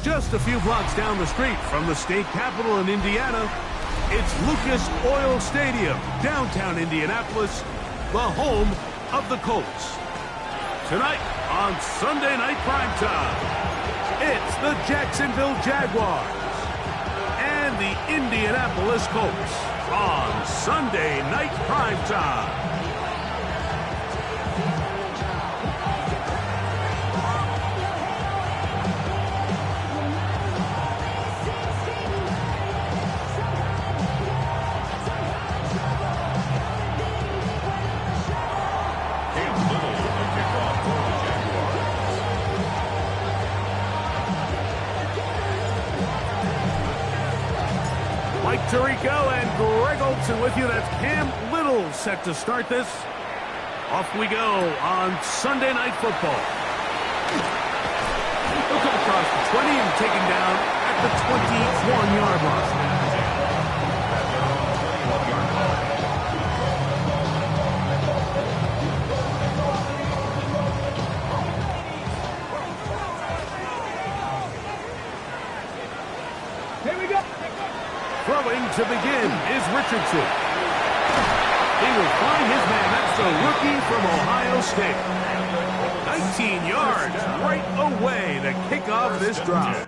Just a few blocks down the street from the state capitol in Indiana, it's Lucas Oil Stadium, downtown Indianapolis, the home of the Colts. Tonight on Sunday Night Primetime, it's the Jacksonville Jaguars and the Indianapolis Colts on Sunday Night Primetime. Tirico and Greg Olson with you. That's Cam Little set to start this. Off we go on Sunday Night Football. He'll come across the 20 and taken down at the 21-yard line. Throwing to begin is Richardson. He will find his man. That's the rookie from Ohio State. 19 yards right away to kick off this drive.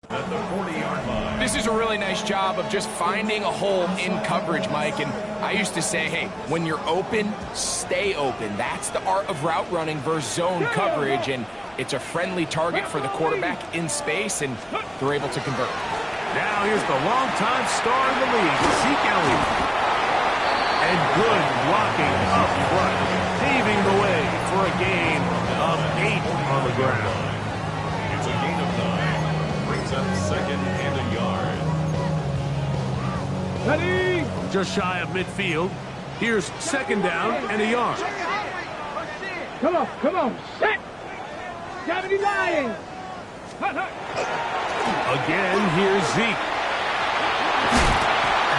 At the 40-yard line. This is a really nice job of just finding a hole in coverage, Mike. And I used to say, hey, when you're open, stay open. That's the art of route running versus zone coverage. And it's a friendly target for the quarterback in space, and they're able to convert. Now here's the longtime star in the league, Zeke Elliott. And good blocking up front, paving the way for a gain of 8 on the ground. It's a gain of 9. Brings up second and a yard. Ready? Just shy of midfield. Here's second down and a yard. Come on, set! Got any lying? Again, here's Zeke.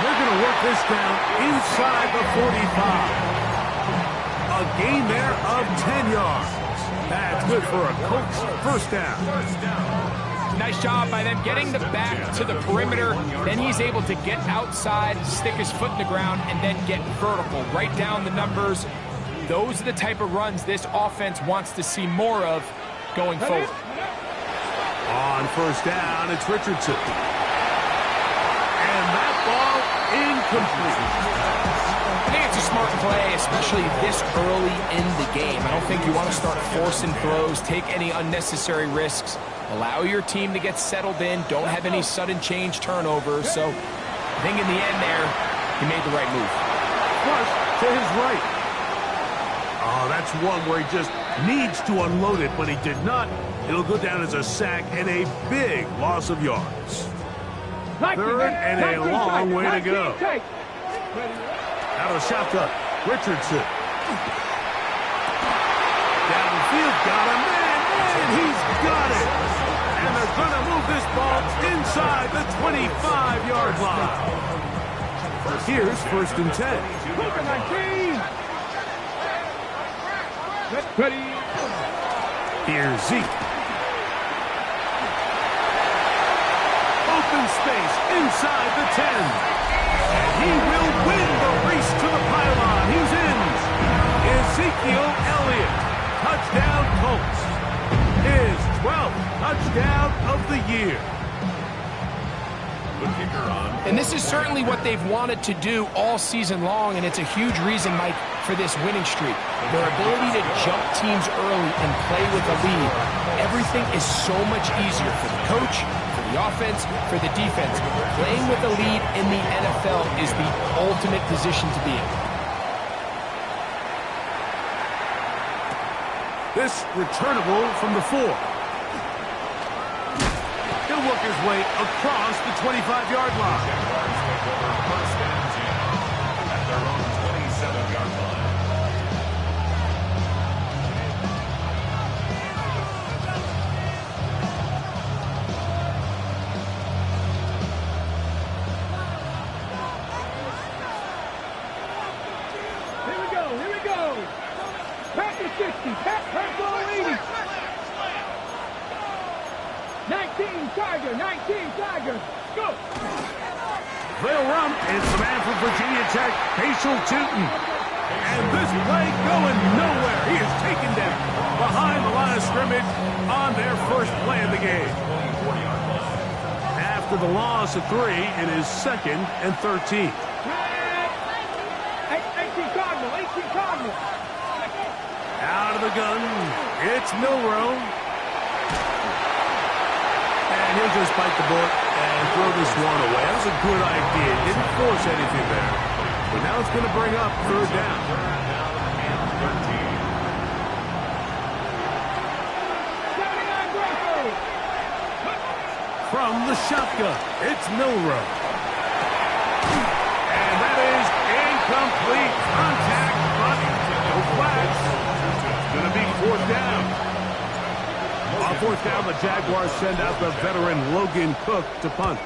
They're going to work this down inside the 45. A gain there of 10 yards. That's good for a Colts first down. Nice job by them getting the back to the perimeter. Then he's able to get outside, stick his foot in the ground, and then get vertical. Right down the numbers. Those are the type of runs this offense wants to see more of going forward. On first down, it's Richardson. And that ball incomplete. I think it's a smart play, especially this early in the game. I don't think you want to start forcing throws, take any unnecessary risks. Allow your team to get settled in. Don't have any sudden change turnovers. So I think in the end there, he made the right move. Flush to his right. Oh, that's one where he just needs to unload it, but he did not. It'll go down as a sack and a big loss of yards. Third and a long way to go. Out of shotgun, Richardson. Downfield, got a man, and he's got it. And they're going to move this ball inside the 25-yard line. Here's first and 10. Ready. Here's Zeke. Open space inside the 10. And he will win the race to the pylon. He's in. Ezekiel Elliott. Touchdown Colts. His 12th touchdown of the year. The kicker on. And this is certainly what they've wanted to do all season long, and it's a huge reason, Mike, for this winning streak. Their ability to jump teams early and play with a lead. Everything is so much easier for the coach, for the offense, for the defense. Playing with a lead in the NFL is the ultimate position to be in. This returnable from the 4. his way across the 25-yard line. Jaguars take over first and 10 at their own 27-yard line. Here we go. Pack the 60. Pack the 80. 19 Tiger. Go. They'll run. It's the man from Virginia Tech, Basil Tootin. And this play going nowhere. He is taken down behind the line of scrimmage on their first play of the game. After the loss of 3, it is 2nd and 13. 18 Cardinal. Out of the gun, it's Milroe. And he'll just bite the bullet and throw this one away. That was a good idea. Didn't force anything there. But now it's going to bring up 3rd down. From the shotgun, it's Milroe. And that is incomplete. Contact, but no flags. It's going to be 4th down. On 4th down, the Jaguars send out the veteran Logan Cook to punt.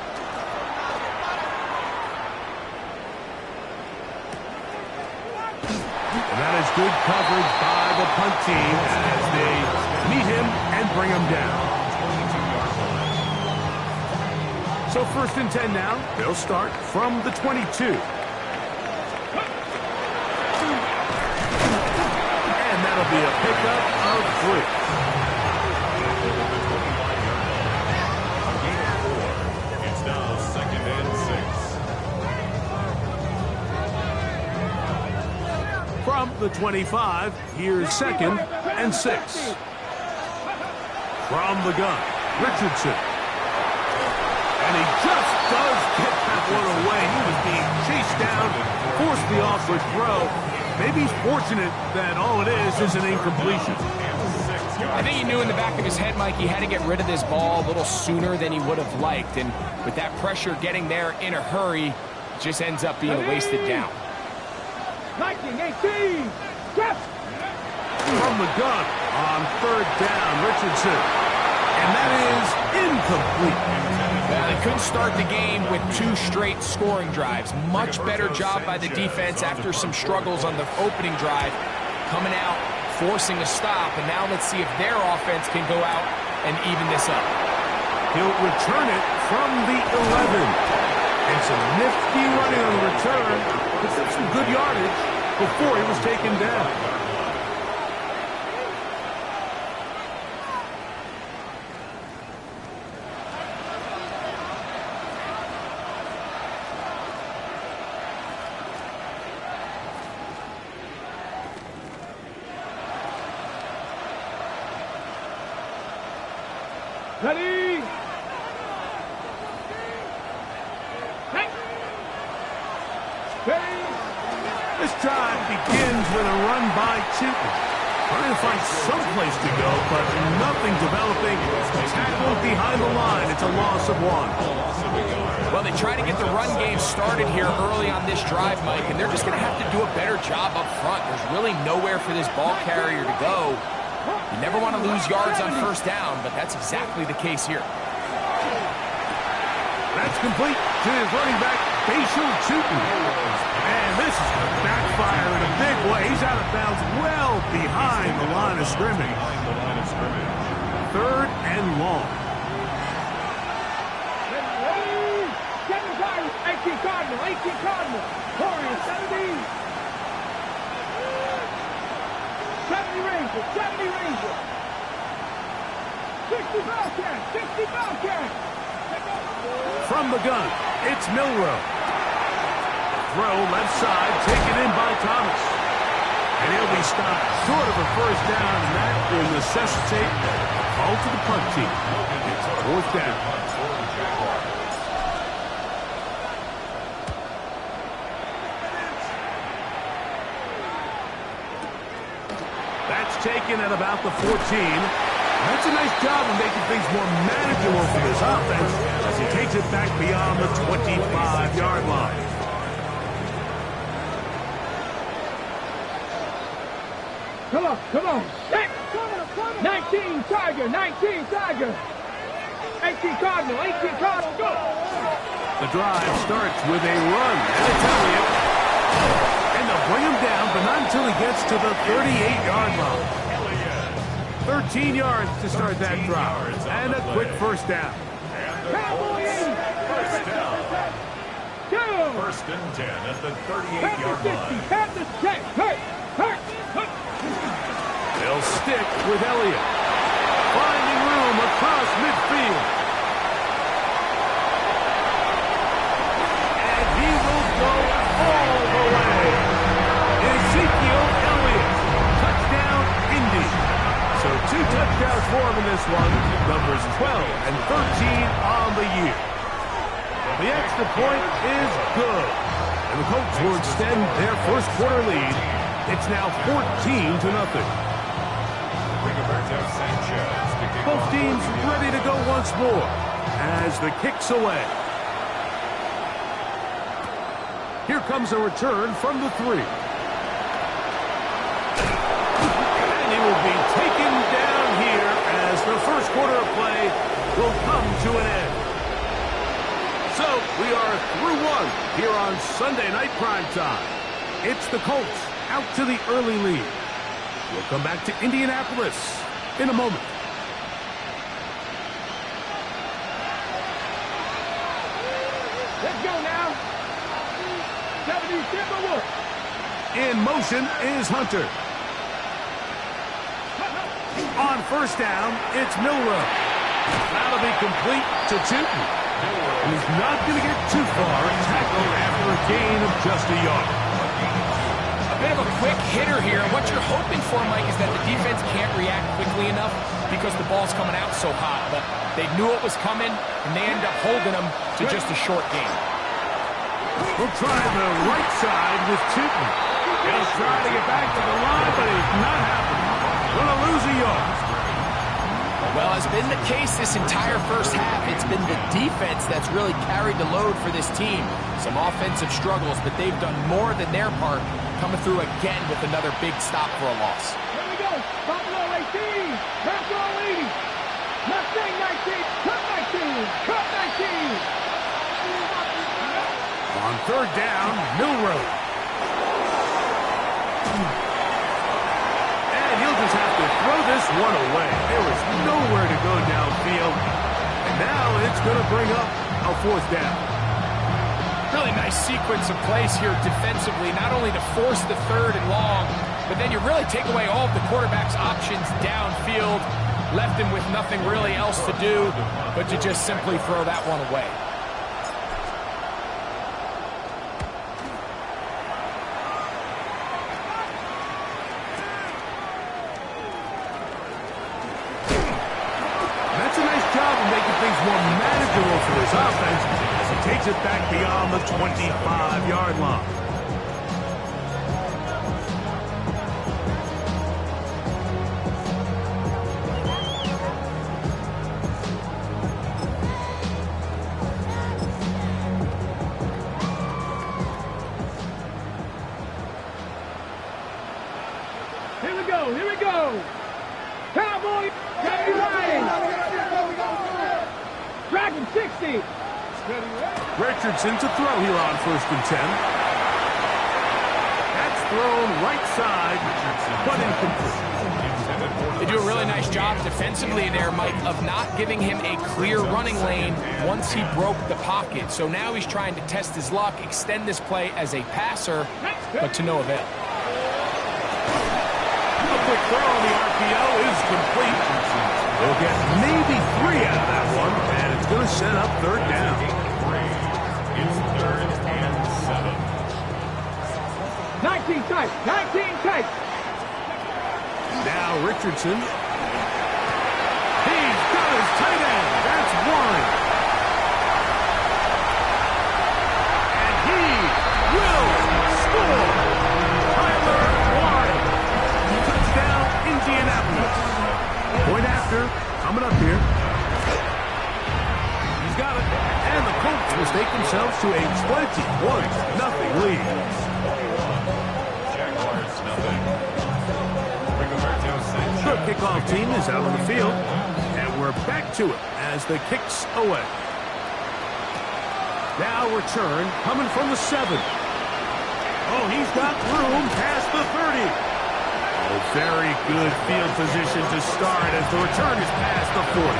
And that is good coverage by the punt team as they meet him and bring him down. So 1st and 10 now. They'll start from the 22. And that'll be a pickup of 3. It's now 2nd and 6. From the 25, here's 2nd and 6. From the gun, Richardson. And he just does get that one away. He was being chased down, forced the awkward throw. Maybe he's fortunate that all it is an incompletion. I think he knew in the back of his head, Mike, he had to get rid of this ball a little sooner than he would have liked. And with that pressure getting there in a hurry, it just ends up being a wasted down. 19-18. Yes. From the gun on 3rd down, Richardson. And that is incomplete. Well, they couldn't start the game with 2 straight scoring drives. Much better job by the defense after some struggles on the opening drive. Coming out, forcing a stop, and now let's see if their offense can go out and even this up. He'll return it from the 11. And some nifty running on the return. Picked up some good yardage before he was taken down. Ready. This drive begins with a run by Tootin. Trying to find some place to go, but nothing developing. Tackled behind the line. It's a loss of 1. Well, they try to get the run game started here early on this drive, Mike, and they're just going to have to do a better job up front. There's really nowhere for this ball carrier to go. You never want to lose yards on 1st down, but that's exactly the case here. That's complete to his running back, Basil Tootin. And this is going to backfire in a big way. He's out of bounds well behind the line of scrimmage. 3rd and long. 18 Cardinal. Corey, 70. 70 Ranger. 60 Bobcat. From the gun, it's Milroe. Throw left side, taken in by Thomas. And he'll be stopped short of a 1st down, and that will necessitate a call to the punt team. It's 4th down. That's taken at about the 14. That's a nice job of making things more manageable for this offense as he takes it back beyond the 25-yard line. Come on. 19 Tiger, 19 Tiger. 18 Cardinal, go. The drive starts with a run, and it's Elliott. And they'll bring him down, but not until he gets to the 38-yard line. 13 yards to start that drive, and a quick first down. First down. First and 10 at the 38-yard line. They'll stick with Elliott. Finding room across midfield. And he will go all the way. Ezekiel Elliott. Touchdown, Indy. So 2 touchdowns for him in this one. Numbers 12 and 13 on the year. The extra point is good. And the Colts will extend their first quarter lead. It's now 14-0. Both teams ready to go once more as the kick's away. Here comes a return from the 3. And he will be taken down here as the first quarter of play will come to an end. So we are through one here on Sunday Night Primetime. It's the Colts out to the early lead. We'll come back to Indianapolis in a moment. Let's go now. In motion is Hunter. On first down, it's Milroe. That'll be complete to Tootin. And he's not going to get too far. Tackled after a gain of just a yard. A bit of a quick hitter here. What you're hoping for, Mike, is that the defense can't react quickly enough because the ball's coming out so hot. But they knew it was coming, and they end up holding them to just a short gain. We'll try the right side with Tootin. He'll try to get back to the line, but it's not happening. Going to lose a yard. Well, as been the case this entire first half, it's been the defense that's really carried the load for this team. Some offensive struggles, but they've done more than their part, coming through again with another big stop for a loss. Here we go. Buffalo 18. Buffalo 80. Mustang 19. Cut 19. Cut 19. On third down, Milroe. And he'll just have to throw this one away. There was nowhere to go downfield. And now it's going to bring up a fourth down. Really nice sequence of plays here defensively, not only to force the third and long, but then you really take away all of the quarterback's options downfield, left him with nothing really else to do but to just simply throw that one away. That's a nice job of making things more manageable for this offense as he takes it back beyond the 25-yard line. Here we go. Cowboy, Cowboy riding. Dragon 60. Richardson to throw here on 1st and 10. That's thrown right side, but incomplete. They do a really nice job defensively there, Mike, of not giving him a clear running lane once he broke the pocket. So now he's trying to test his luck, extend this play as a passer, but to no avail. A quick throw on the RPO is complete. They'll get maybe 3 out of that one, and it's going to set up third down. It's 3rd and 7. 19 tight. 19 tight. Now Richardson. He's got his tight end. That's one. And he will score. Tyler Warren. Touchdown, Indianapolis. Point after, to a 21-0 lead. Jaguars, nothing. Rigoberto Sanchez. The kickoff team is out on the field, and we're back to it as the kick's away. Now return coming from the 7. Oh, he's got room past the 30. Oh, very good field position to start as the return is past the 40.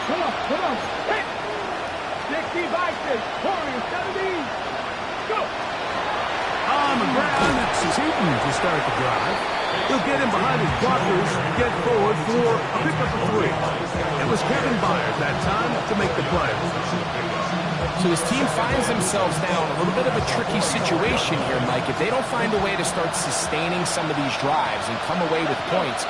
Come on. Hit. 60 Vikings. Warriors, 70. Go. On the ground, it's Seaton to start the drive. He'll get him behind his blockers and get forward for a pickup of 3. It was Kevin Byers that time to make the play. So his team finds themselves now in a little bit of a tricky situation here, Mike. If they don't find a way to start sustaining some of these drives and come away with points,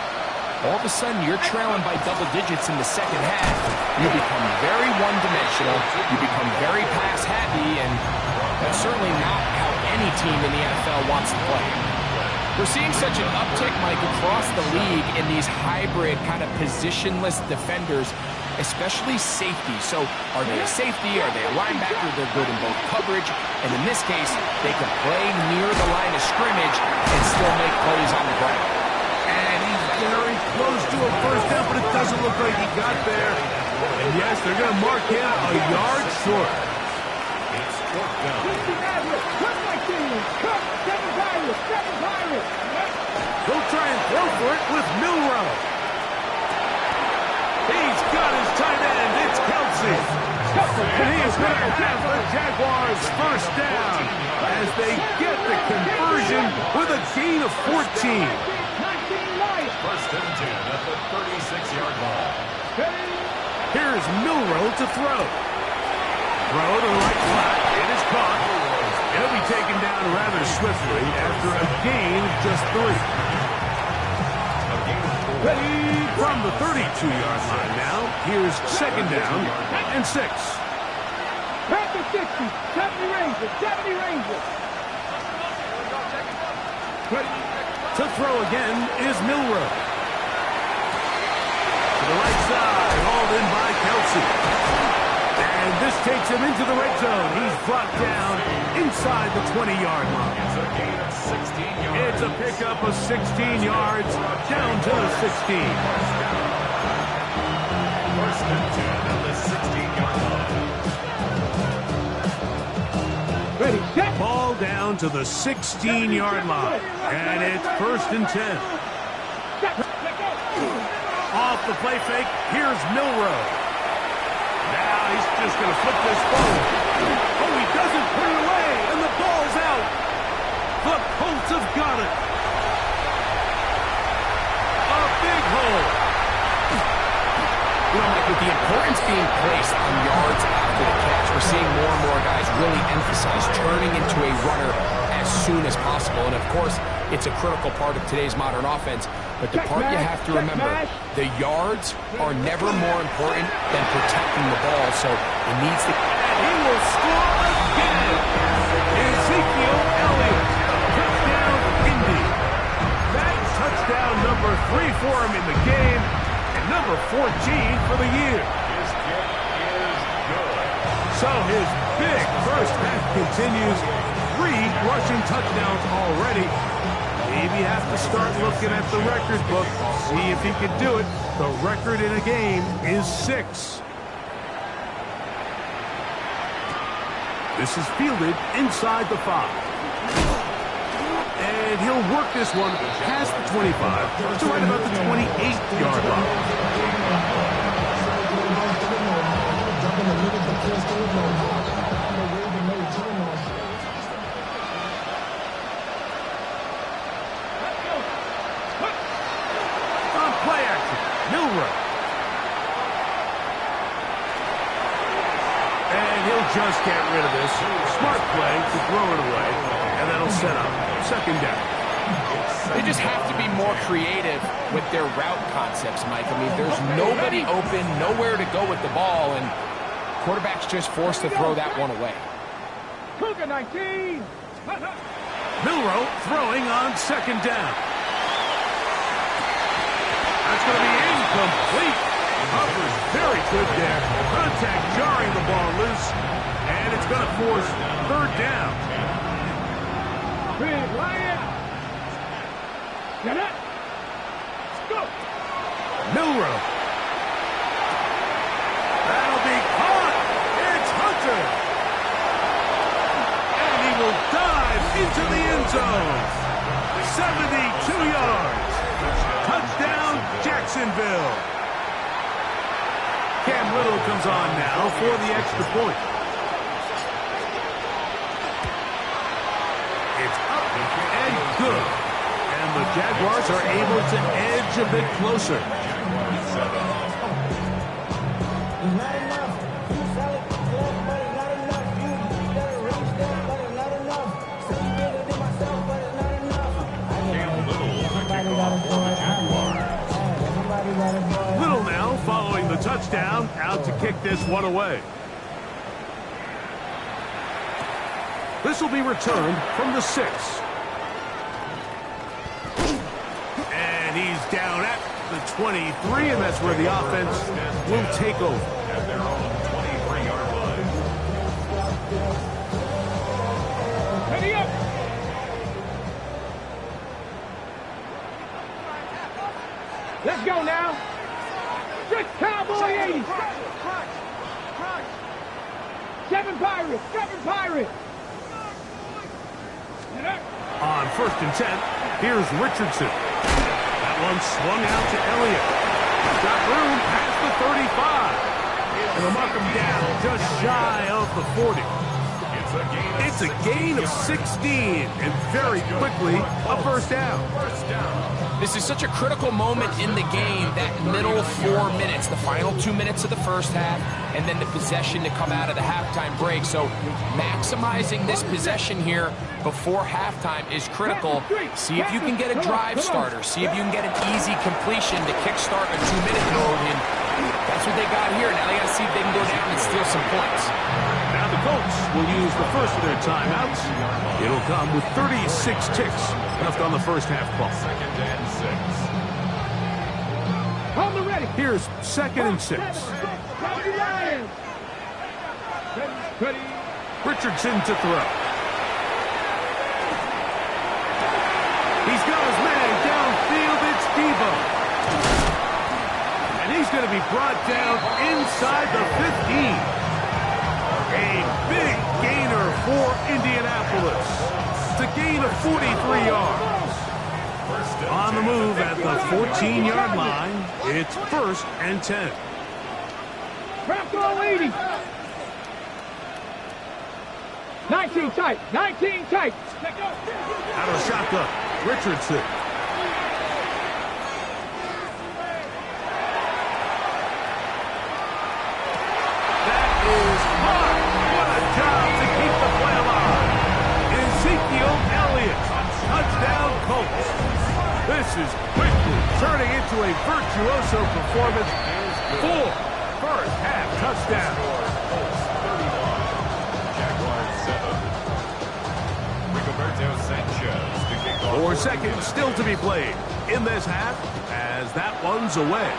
all of a sudden you're trailing by double digits in the second half. You become very one-dimensional. You become very pass-happy, and that's certainly not how any team in the NFL wants to play. We're seeing such an uptick, Mike, across the league in these hybrid kind of positionless defenders, especially safety. So are they a safety? Are they a linebacker? They're good in both coverage. And in this case, they can play near the line of scrimmage and still make plays on the ground. And he's very close to a first down, but it doesn't look like he got there. And yes, they're going to mark him a yard short. It's fourth down. Cut my team. Cut. 7 Pirates. He'll try and throw for it with Milroe. He's got his tight end. It's Kelsey. And he is going to have the Jaguars first down as they get the conversion with a gain of 14. First and 10 at the 36-yard line. Here's Milroe to throw. Throw to the right flat. It is caught. He'll be taken down rather swiftly after a gain of just 3. From the 32-yard line now, here's second down and 6. Back to 60. 70 Rangers. To throw again is Milroe. To the right side, hauled in by Kelsey. And this takes him into the red zone. He's brought down inside the 20-yard line. It's a gain of 16 yards. It's a pickup of 16 yards down to the 16. First and 10 at the 16-yard line. Ready, set. Ball down to the 16-yard line. And it's first and 10. Off the play fake, here's Milroe. Now he's just going to flip this ball. Oh, he doesn't put it away, and the ball's out. The Colts have got it. A big hole. You know, Mike, with the importance being placed on yards after the catch, we're seeing more and more guys really emphasize turning into a runner as soon as possible. And, of course, it's a critical part of today's modern offense. But the part you have to remember, the yards are never more important than protecting the ball. So it needs to... And he will score again. Ezekiel Elliott. Touchdown, Indy. That's touchdown number 3 for him in the game. And number 14 for the year. His kick is good. So his big first half continues. 3 rushing touchdowns already. Maybe have to start looking at the record book. See if he can do it. The record in a game is 6. This is fielded inside the 5. And he'll work this one past the 25 to right about the 28-yard line. On play action, Milroe. And he'll just get rid of this. Smart play to throw it away. And that'll set up second down. They just have to be more creative with their route concepts, Mike. I mean, there's nobody open, nowhere to go with the ball, and quarterback's just forced to throw that one away. Cougar 19. Milroe throwing on second down. That's going to be incomplete. Coverage very good there. Contact jarring the ball loose. And it's going to force third down. Big Lion. Get up. Let's go. Milroe. That'll be caught. It's Hunter. And he will dive into the end zone. 72 yards. Touchdown, Jacksonville. Cam Little comes on now for the extra point. It's up and good. And the Jaguars are able to edge a bit closer. Little now following the touchdown, out to kick this one away. This will be returned from the 6. And he's down at the 23, and that's where the offense will take over. At their own 23-yard line. Ready up. Let's go now. Strict Cowboy 80. 7 Pirates. 7 Pirates. On 1st and 10, here's Richardson. That one swung out to Elliott. Got room past the 35. And they'll mark him down just shy of the 40. It's a gain of 16, and very quickly a first down. This is such a critical moment in the game, that middle 4 minutes, the final 2 minutes of the first half, and then the possession to come out of the halftime break. So maximizing this possession here before halftime is critical. See if you can get a drive starter. See if you can get an easy completion to kickstart a 2-minute mode. And that's what they got here. Now they got to see if they can go down and steal some points. Now the Colts will use the first of their timeouts. It'll come with 36 ticks left on the first half clock. 2nd and 6. Hold the ready. Here's 2nd and 6. Ready. Richardson to throw. He's got his man downfield. It's Debo. And he's going to be brought down inside the 15. A big gainer for Indianapolis. It's a gain of 43 yards. On the move at the 14-yard line, it's 1st and 10. Bronco 80. 19 tight. 19 tight. Out of shotgun, Richardson. That is hard. What a job to keep the play alive. Ezekiel Elliott. Touchdown Colts. This is quickly turning into a virtuoso performance. 4 first half touchdowns. Jaguars 7. Rigoberto Sanchez to kick off. 4 seconds still to be played in this half as that one's away.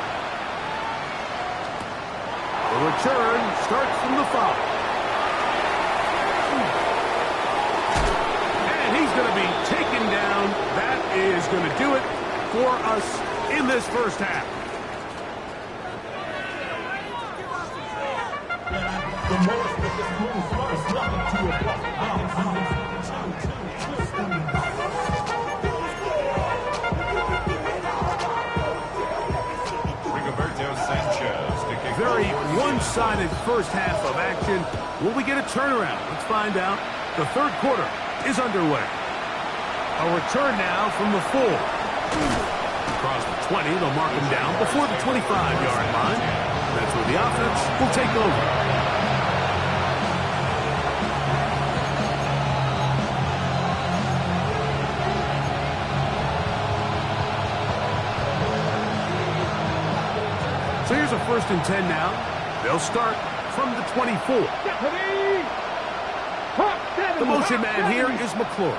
The return starts from the 5. And he's going to be taken down. That is going to do it for us in this first half. Rigoberto Sanchez to kick Very off. one-sided first half of action. Will we get a turnaround? Let's find out. The third quarter is underway. A return now from the 4. Across the 20, they'll mark him down before the 25-yard line. That's where the offense will take over. So here's a 1st and 10 now. They'll start from the 24. The motion man here is McClure.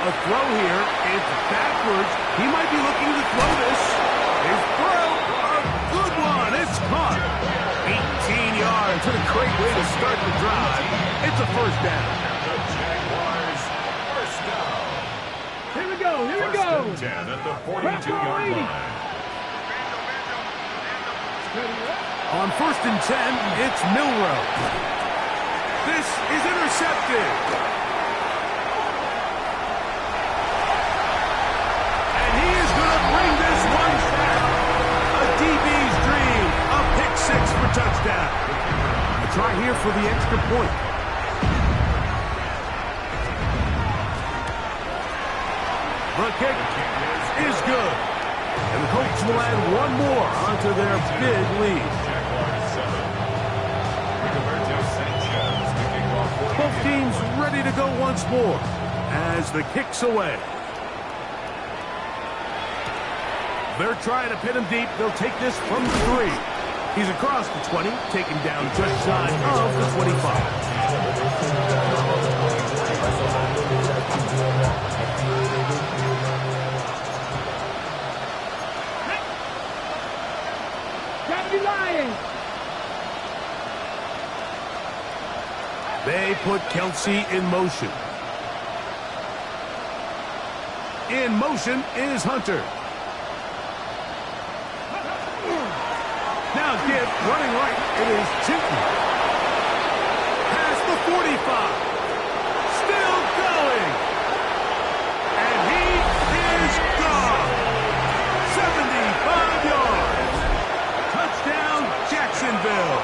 A throw here. It's backwards. He might be looking to throw this. His throw. A good one. It's caught. 18 yards. What a great way to start the drive. It's a first down. The Jaguars, first down. Here we go. Here we go. First and 10 at the 42-yard line. On first and 10, it's Milrow. This is intercepted. And he is going to bring this one down. A DB's dream. A pick six for touchdown. A try here for the extra point. The kick is good. And the Colts will add one more onto their big lead. Both teams ready to go once more as the kick's away. They're trying to pin him deep. They'll take this from the 3. He's across the 20, taken down just shy of the 25. Gotta be lying. They put Kelsey in motion. In motion is Hunter. Now give, running right, it is Tinton. Past the 45. Still going. And he is gone. 75 yards. Touchdown, Jacksonville.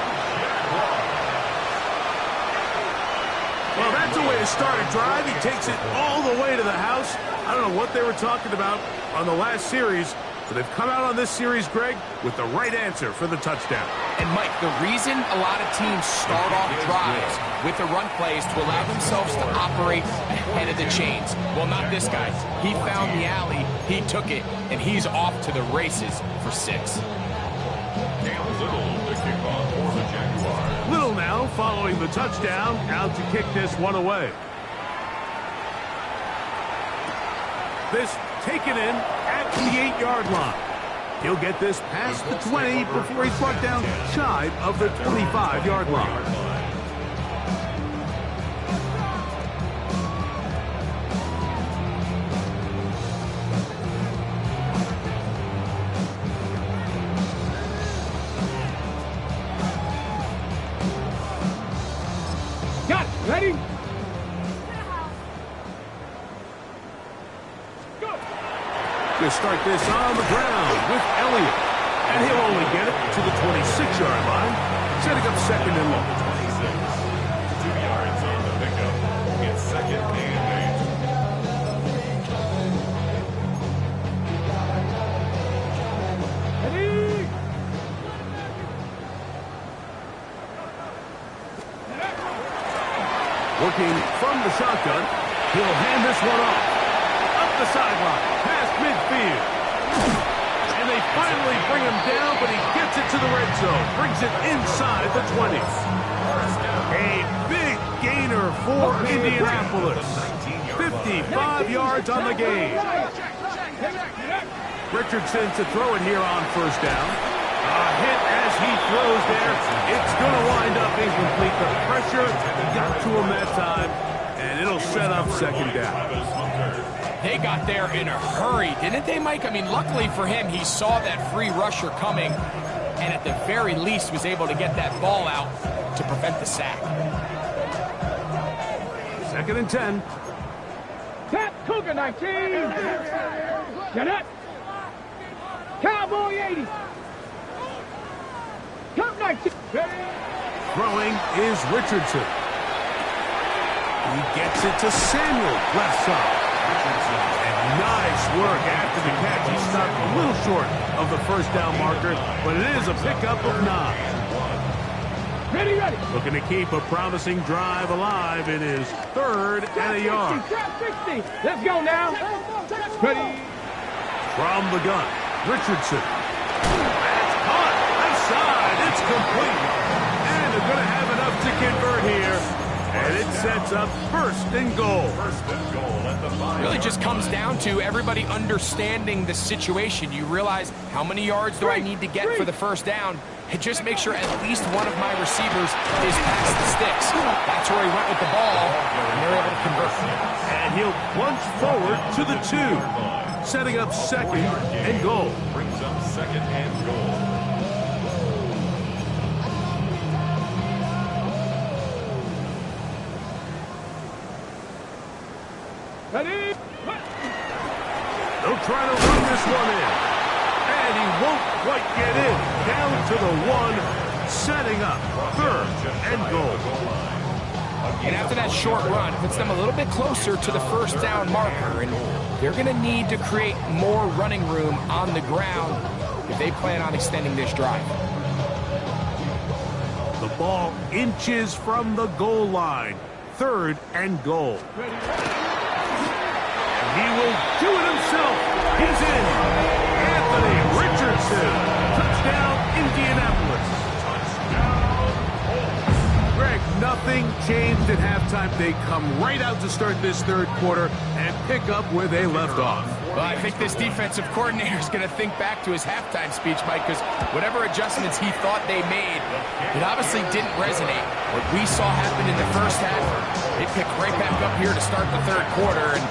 Well, that's a way to start a drive. He takes it all the way to the house. I don't know what they were talking about on the last series, but they've come out on this series, Greg, with the right answer for the touchdown. And, Mike, the reason a lot of teams start off drives with the run plays to allow themselves to operate ahead of the chains. Well, not this guy. He found the alley, he took it, and he's off to the races for 6. Little now following the touchdown, out to kick this one away. This taken in at the 8-yard line. He'll get this past the 20 before he's brought down shy of the 25-yard line. Got it. Ready? To start this on the ground with Elliott. And he'll only get it to the 26-yard line, setting up second and long. 2 yards on the pickup. It's second and 8. Ready? Working from the shotgun, he'll hand this one off. Up the sideline, past midfield. And they finally bring him down, but he gets it to the red zone. Brings it inside the 20. A big gainer for Indianapolis. 55 yards on the game. Richardson to throw it here on first down. A hit as he throws there. It's going to wind up incomplete. The pressure got to him that time, and it'll set up second down. They got there in a hurry, didn't they, Mike? I mean, luckily for him, he saw that free rusher coming, and at the very least was able to get that ball out to prevent the sack. Second and 10. Tap Cougar 19. Get up. Cowboy 80. Cup 19. Throwing is Richardson. He gets it to Samuel, left side. And nice work after the catch. He stopped a little short of the first down marker, but it is a pickup of 9. Ready, ready. Looking to keep a promising drive alive. It is third and a yard. 60. Let's go now. Ready. From the gun, Richardson. That's caught. Left side. It's complete. And they're going to have enough to convert here. And it sets up first and goal. First and goal Really just comes down to everybody understanding the situation. You realize how many yards do I need to get for the first down, and just make sure at least one of my receivers is past the sticks. That's where he went with the ball, and they're able to convert. And he'll plunge forward to the 2, setting up second and goal. Brings up second and goal. Ready? They'll try to run this one in. And he won't quite get in. Down to the 1, setting up third and goal. And after that short run, it puts them a little bit closer to the first down marker, and they're going to need to create more running room on the ground if they plan on extending this drive. The ball inches from the goal line. Third and goal. He will do it himself. He's in. Anthony Richardson. Touchdown, Indianapolis. Greg, nothing changed at halftime. They come right out to start this third quarter and pick up where they left off. Well, I think this defensive coordinator is going to think back to his halftime speech, Mike, because whatever adjustments he thought they made, it obviously didn't resonate. What we saw happen in the first half, they picked right back up here to start the third quarter, and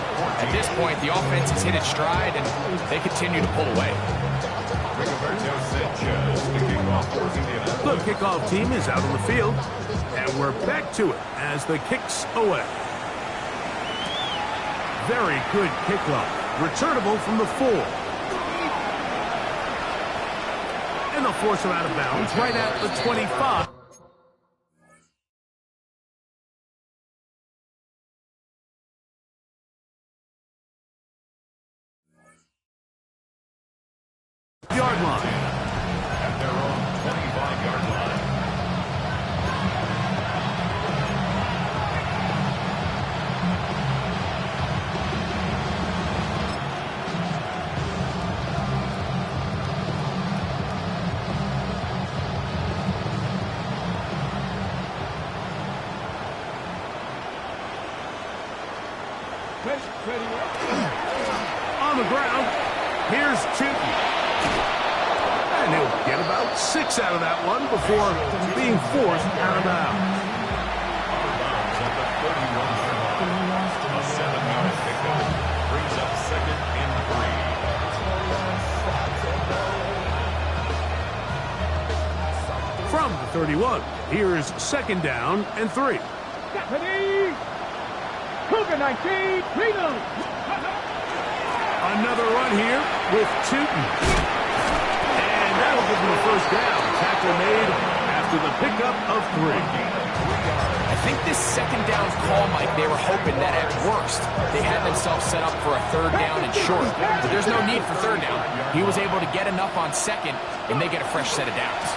at this point, the offense has hit its stride, and they continue to pull away. The kickoff team is out on the field, and we're back to it as the kick's away. Very good kickoff. Returnable from the 4. And they'll force him out of bounds right at the 25. Yard line. At their own 25-yard line. On the ground, here's Chipney. And he'll get about 6 out of that one before being forced out of bounds. At the 31-yard line. A 7-yard pickup brings up second and 3. From the 31, here's second down and 3. Ready? Cougar 19, Reno. Another run here with Tootin. And that'll give them a first down. Tackle made after the pickup of 3. I think this second down call, Mike, they were hoping that at worst they had themselves set up for a third down and short. But there's no need for third down. He was able to get enough on second, and they get a fresh set of downs.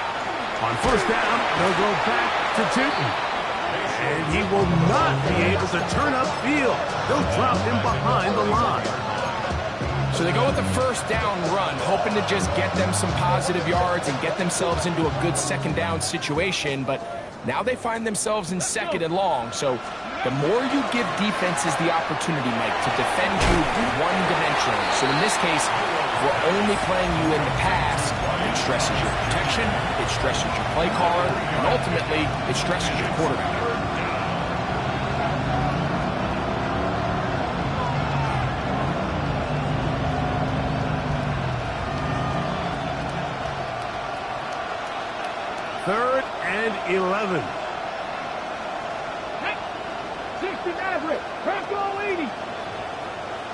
On first down, they'll go back to Tootin. And he will not be able to turn upfield. They'll drop him behind the line. So they go with the first down run, hoping to just get them some positive yards and get themselves into a good second down situation, but now they find themselves in second and long. So the more you give defenses the opportunity, Mike, to defend you one-dimensionally. So in this case, if we're only playing you in the pass, it stresses your protection, it stresses your play caller, and ultimately, it stresses your quarterback. Third and 11. 60 Maverick, Bronco 80.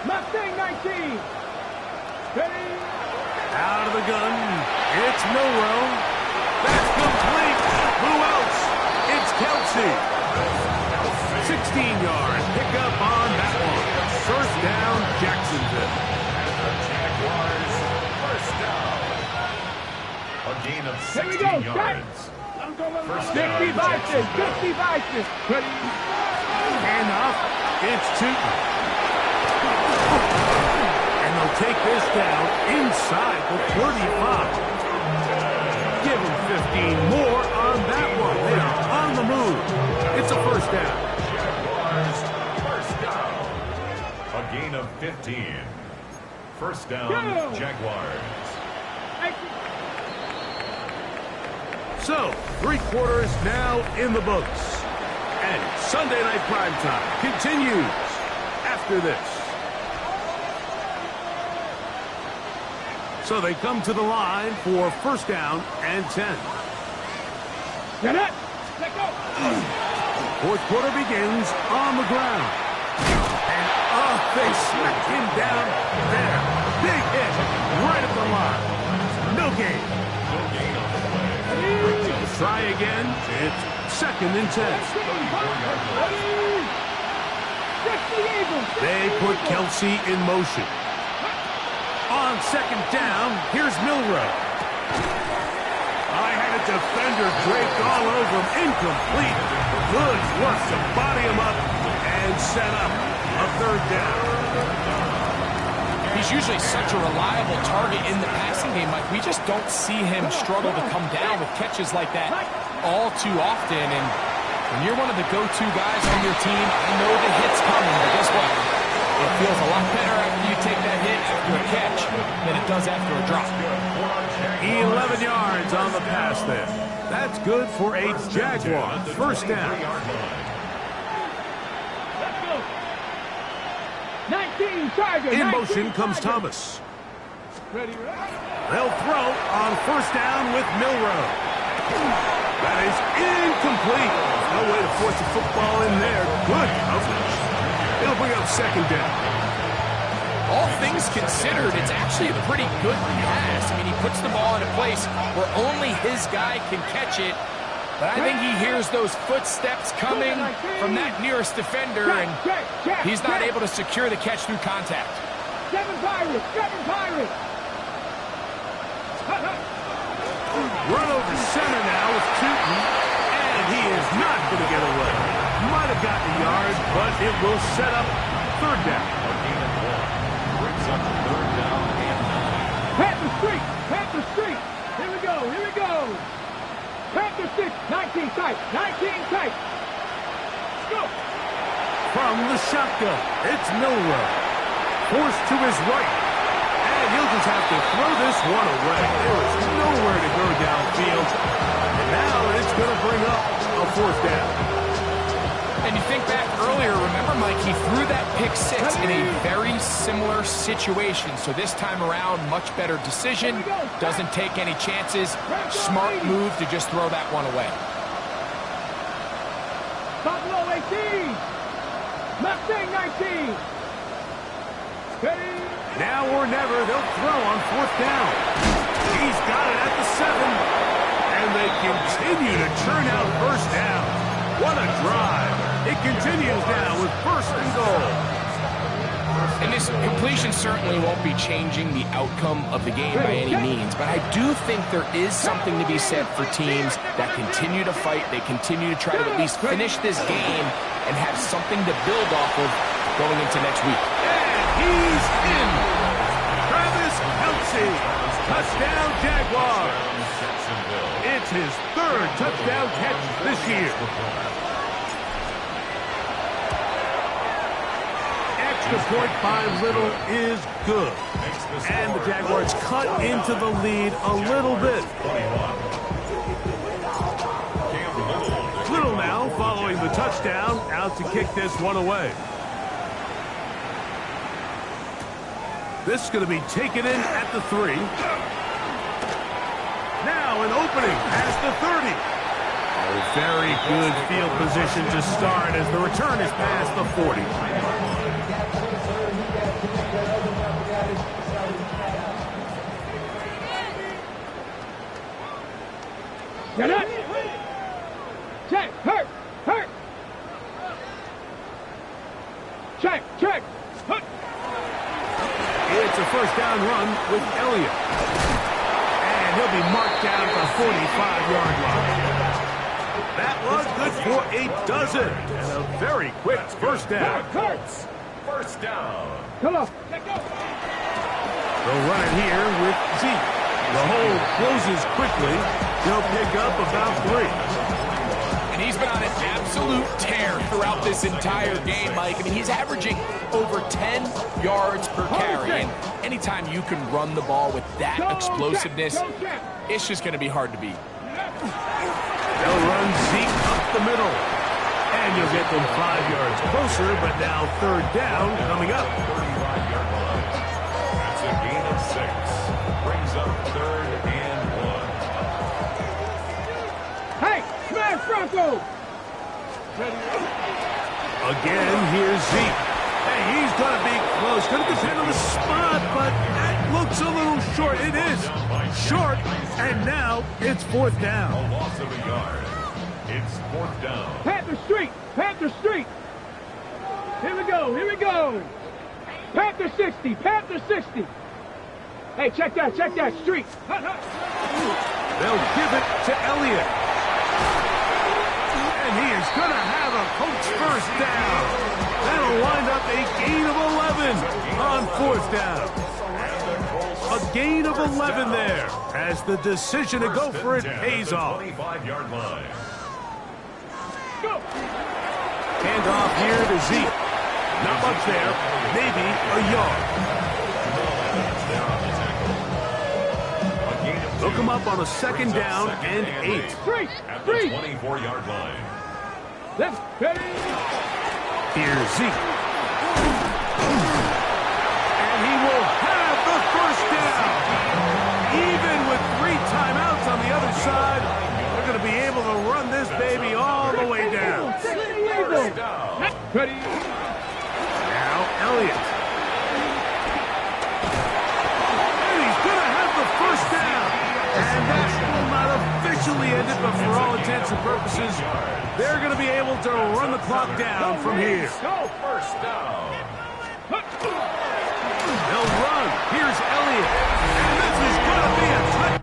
Mustang 19. Ready? Out of the gun, it's Milrow. That's complete. Who else? It's Kelsey. 16-yard pickup on that one. First down, Jacksonville. Jaguars, first down. A gain of 16 yards. First down, 50 Vices, 50 Vices. Ready? And up, it's Tootin. And they'll take this down inside the 35. Give them 15 more on that one. They are on the move. It's a first down. Jaguars, first down. A A gain of 15. First down, Jaguars. So, 3 quarters now in the books. And Sunday Night Primetime continues after this. So they come to the line for first down and 10. Get it. Let go. Fourth quarter begins on the ground. And they smack him down there. Big hit right at the line. No gain. Try again. It's second and 10. They put Kelsey in motion. On second down, here's Milroe. I had a defender draped all over him. Incomplete. Good work to body him up and set up a third down. He's usually such a reliable target in the passing game, Mike. We just don't see him struggle to come down with catches like that all too often. And when you're one of the go-to guys on your team, I know the hit's coming, but guess what? It feels a lot better after you take that hit after a catch than it does after a drop. 11 yards on the pass there. That's good for a Jaguar first down. 19 Tiger. In motion comes Thomas. They'll throw on first down with Milroe. That is incomplete. No way to force a football in there. Good coverage. It'll bring up second down. All things considered, it's actually a pretty good pass. I mean, he puts the ball in a place where only his guy can catch it. But I think he hears those footsteps coming from that nearest defender, and he's not able to secure the catch through contact. 7 Pirates. 7 Pirates. Run over center now with Tootin, and he is not going to get away. Might have gotten a yard, but it will set up third down. A gain of 1. Brings up third down and 9. Panther Street. Panther Street. Here we go. Here we go. Panther 6. 19 tight. 19 tight. Go. From the shotgun, it's Milroe. Forced to his right. And he'll just have to throw this one away. There is nowhere to go downfield. And now it's going to bring up a fourth down. And you think back earlier, remember, Mike, he threw that pick 6 in a very similar situation. So this time around, much better decision. Doesn't take any chances. Smart move to just throw that one away. Buffalo 18. Mustang 19. Ready? Now or never, they'll throw on fourth down. He's got it at the 7. And they continue to churn out first down. What a drive. It continues now with first and goal. And this completion certainly won't be changing the outcome of the game by any means, but I do think there is something to be said for teams that continue to fight. They continue to try to at least finish this game and have something to build off of going into next week. And he's in. Travis Kelce. Touchdown, Jaguars. It's his third touchdown catch this year. Extra point by Little is good. And the Jaguars cut into the lead a little bit. Little now following the touchdown, out to kick this one away. This is going to be taken in at the 3. Now an opening past the 30. A very good field position to start as the return is past the 40. Get it. Check. Hurt. Hurt. Check. Check. Hurt. It's a first down run with Elliott. And he'll be marked down at the 45-yard line. That was good for a dozen. And a very quick first down. Hurts. First down. Come on. Let go. They'll run it here with Zeke. The hole closes quickly. They'll pick up about 3. And he's been on an absolute tear throughout this entire game, Mike. I mean, he's averaging over 10 yards per carry. And anytime you can run the ball with that explosiveness, it's just going to be hard to beat. They'll run Zeke up the middle. And you'll get them 5 yards closer, but now third down coming up. 35-yard line. That's a gain of 6. Brings up 3rd and 1. Hey, smash Bronco! Again, here's Zeke. Hey, he's going to be close. Going to depend on the spot, but that looks a little short. It is short, and now it's 4th down. A loss of a yard. It's 4th down. Panther Street! Panther Street! Here we go, here we go! Panther 60, Panther 60! Hey, check that, Street! They'll give it to Elliott. And he is going to have a Colts first down. That'll wind up a gain of 11 on 4th down. A gain of 11 there as the decision to go for it pays off. 25-yard line. Go! Hand off here to Zeke. Not much there. Maybe a yard. They'll come up on a 2nd down and 8. Street! At the Street! 24-yard line. Let's ready! Here's Zeke. And he will have the first down. Even with 3 timeouts on the other side, they're going to be able to run this baby all the way down. Ready? Now Elliott. And he's going to have the first down. And that will not officially end it, but for all intents and purposes, they're going to be able to run the clock down from here. Go first down. They'll run. Here's Elliott. And this is going to be a touchdown.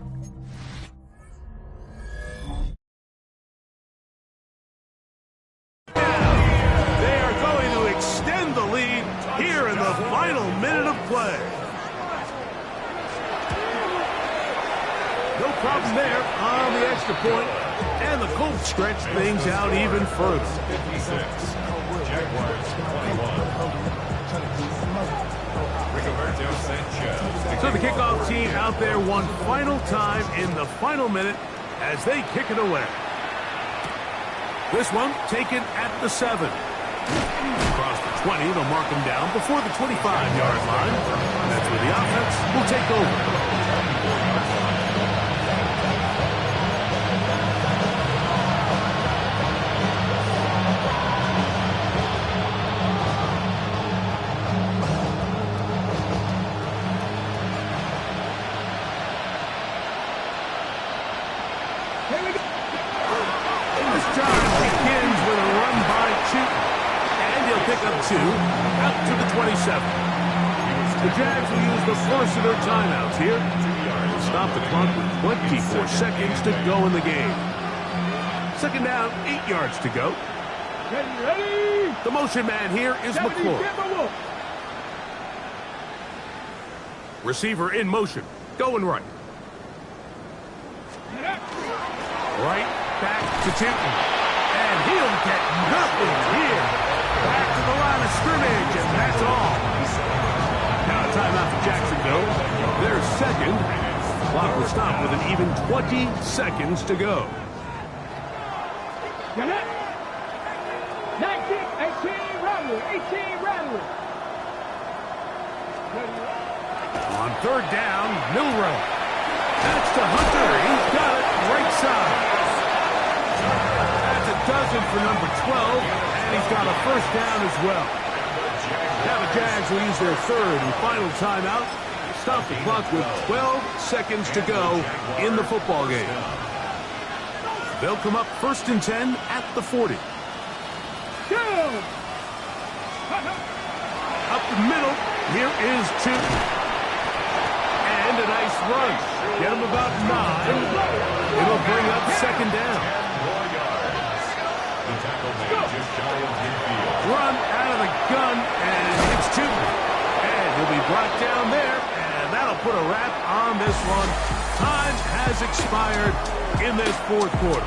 They are going to extend the lead here in the final minute of play. No problem there on the extra point, and the Colts stretch things out even further. 56. Jaguars 21. Rigoberto Sanchez. So the kickoff team out there one final time in the final minute as they kick it away. This one taken at the 7. Across the 20, they'll mark him down before the 25-yard line. That's where the offense will take over. Here we go! This drive begins with a run by Chooton. And he'll pick up 2 out to the 27. The Jags will use the first of their timeouts here to stop the clock with 24 seconds to go in the game. 2nd down, 8 yards to go. Ready? The motion man here is McClure. Receiver in motion, going right. Right back to Chooton. And he'll get nothing here. Back to the line of scrimmage, and that's all. Now a timeout for Jacksonville. Their 2nd. The clock will stop with an even 20 seconds to go. 19, 18, Rattler, 18, Rattler. On 3rd down, Milrow. That's to Hunter. He's got it right side. That's a dozen for number 12, and he's got a first down as well. Now the Jags will use their 3rd and final timeout. Stop the clock with 12 seconds to go in the football game. They'll come up 1st and 10 at the 40. Up the middle, here is Chooton. And a nice run. Get him about 9. It'll bring up 2nd down. Run out of the gun, and it's Chooton. And he'll be brought down there, and that'll put a wrap on this one. Time has expired in this 4th quarter.